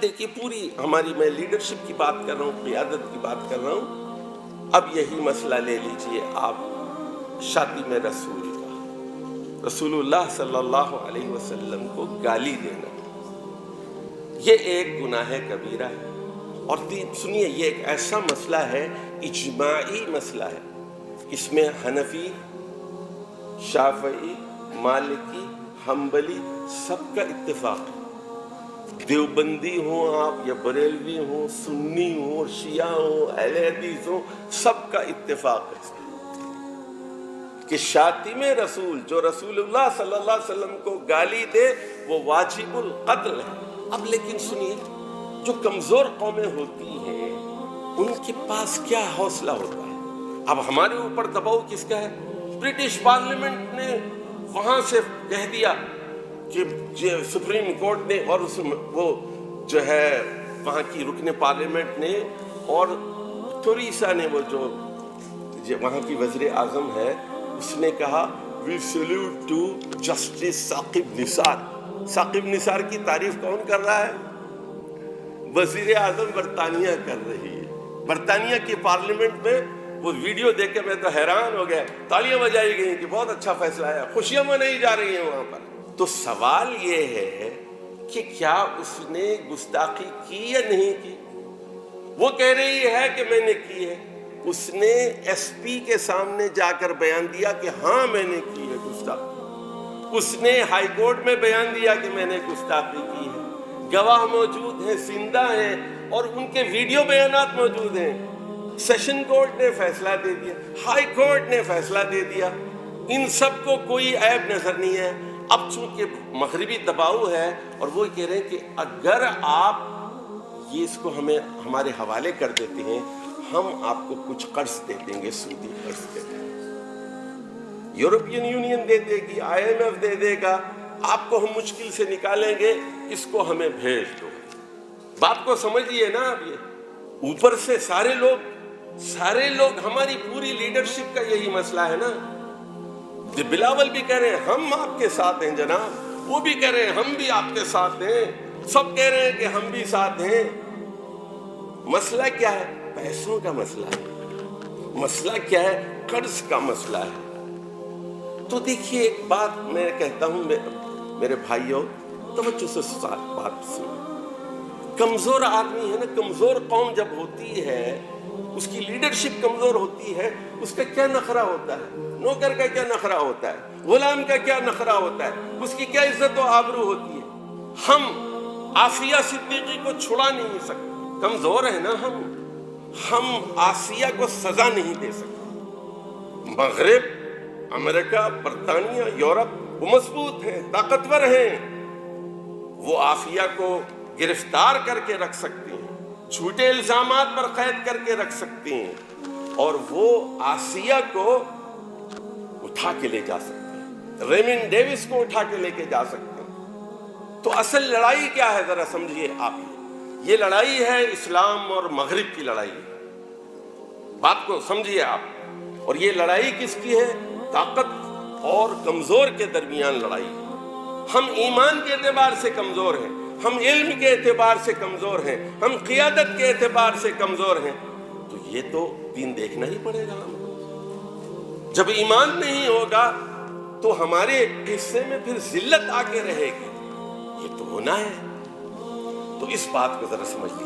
دیکھیے پوری ہماری، میں لیڈرشپ کی بات کر رہا ہوں، قیادت کی بات کر رہا ہوں. اب یہی مسئلہ لے لیجئے آپ شاتم رسول کا، رسول اللہ صلی اللہ علیہ وسلم کو گالی دینا، یہ ایک گناہ کبیرہ ہے. اور سنیے، یہ ایک ایسا مسئلہ ہے، اجماعی مسئلہ ہے، اس میں حنفی، شافعی، مالکی، حنبلی سب کا اتفاق ہے. دیوبندی ہوں آپ یا بریلوی ہوں، سنی ہوں، شیعہ ہوں، اہل حدیث ہوں، سب کا اتفاق ہے کہ شاتم رسول، جو رسول اللہ صلی اللہ علیہ وسلم کو گالی دے، وہ واجب القتل ہے. اب لیکن سنیے، جو کمزور قومیں ہوتی ہیں ان کے پاس کیا حوصلہ ہوتا ہے. اب ہمارے اوپر دباؤ کس کا ہے؟ برٹش پارلیمنٹ نے وہاں سے کہہ دیا کہ سپریم کورٹ نے، اور وہ جو ہے وہاں کی رکن پارلیمنٹ نے، اور تھوریسا نے، وہ جو وہاں کی وزیر اعظم ہے، اس نے کہا وی salute to justice Saqib Nisar. Saqib Nisar کی تعریف کون کر رہا ہے؟ وزیر اعظم برطانیہ کر رہی ہے. برطانیہ کی پارلیمنٹ میں وہ ویڈیو دیکھ کے میں تو حیران ہو گیا. تالیاں بجائی گئی کہ بہت اچھا فیصلہ ہے، خوشیاں منائی جا رہی ہیں وہاں پر. تو سوال یہ ہے کہ کیا اس نے گستاخی کی یا نہیں کی؟ وہ کہہ رہی ہے کہ میں نے کی ہے. اس نے ایس پی کے سامنے جا کر بیان دیا کہ ہاں میں نے کی ہے گستاخی. اس نے ہائی کورٹ میں بیان دیا کہ میں نے گستاخی کی ہے. گواہ موجود ہیں، زندہ ہیں، اور ان کے ویڈیو بیانات موجود ہیں. سیشن کورٹ نے فیصلہ دے دیا، ہائی کورٹ نے فیصلہ دے دیا. ان سب کو کوئی عیب نظر نہیں ہے. اب چونکہ مغربی دباؤ ہے اور وہ کہہ رہے ہیں کہ اگر آپ یہ اس کو ہمیں ہمارے حوالے کر دیتے ہیں، ہم آپ کو کچھ قرض دے دیں گے، سودی قرض دے دیں گے، یورپین یونین دے دے گی، IMF دے دے گا، آپ کو ہم مشکل سے نکالیں گے، اس کو ہمیں بھیج دو. بات کو سمجھیے نا. اب یہ اوپر سے سارے لوگ ہماری پوری لیڈرشپ کا یہی مسئلہ ہے نا. بلاول بھی کہہ رہے ہیں ہم آپ کے ساتھ ہیں جناب، وہ بھی کہہ رہے ہیں ہم بھی آپ کے ساتھ ہیں، سب کہہ رہے ہیں کہ ہم بھی ساتھ ہیں. مسئلہ کیا ہے؟ پیسوں کا مسئلہ ہے. مسئلہ کیا ہے؟ قرض کا مسئلہ ہے. تو دیکھیے، ایک بات میں کہتا ہوں میرے بھائیوں، توجہ سے بات سنیں. کمزور آدمی ہے نا، کمزور قوم جب ہوتی ہے، اس کی لیڈرشپ کمزور ہوتی ہے، اس کا کیا نخرہ ہوتا ہے؟ نوکر کا کیا نخرہ ہوتا ہے؟ غلام کا کیا نخرہ ہوتا ہے؟ اس کی کیا عزت و آبرو ہوتی ہے؟ ہم آسیہ صدیقی کو چھڑا نہیں سکتے، کمزور ہے نا ہم آسیہ کو سزا نہیں دے سکتے. مغرب، امریکہ، برطانیہ، یورپ وہ مضبوط ہیں، طاقتور ہیں، وہ آسیہ کو گرفتار کر کے رکھ سکتے ہیں، جھوٹے الزامات پر قید کر کے رکھ سکتے ہیں، اور وہ آسیہ کو اٹھا کے لے جا سکتے ہیں، ریمن ڈیوس کو اٹھا کے لے کے جا سکتے ہیں. تو اصل لڑائی کیا ہے ذرا سمجھیے آپ. یہ لڑائی ہے اسلام اور مغرب کی لڑائی ہے. بات کو سمجھیے آپ. اور یہ لڑائی کس کی ہے؟ طاقت اور کمزور کے درمیان لڑائی ہے. ہم ایمان کے اعتبار سے کمزور ہیں، ہم علم کے اعتبار سے کمزور ہیں، ہم قیادت کے اعتبار سے کمزور ہیں. تو یہ تو دین دیکھنا ہی پڑے گا. ہم جب ایمان نہیں ہوگا تو ہمارے حصے میں پھر ذلت آ کے رہے گی. یہ تو ہونا ہے. تو اس بات کو ذرا سمجھ لیجیے.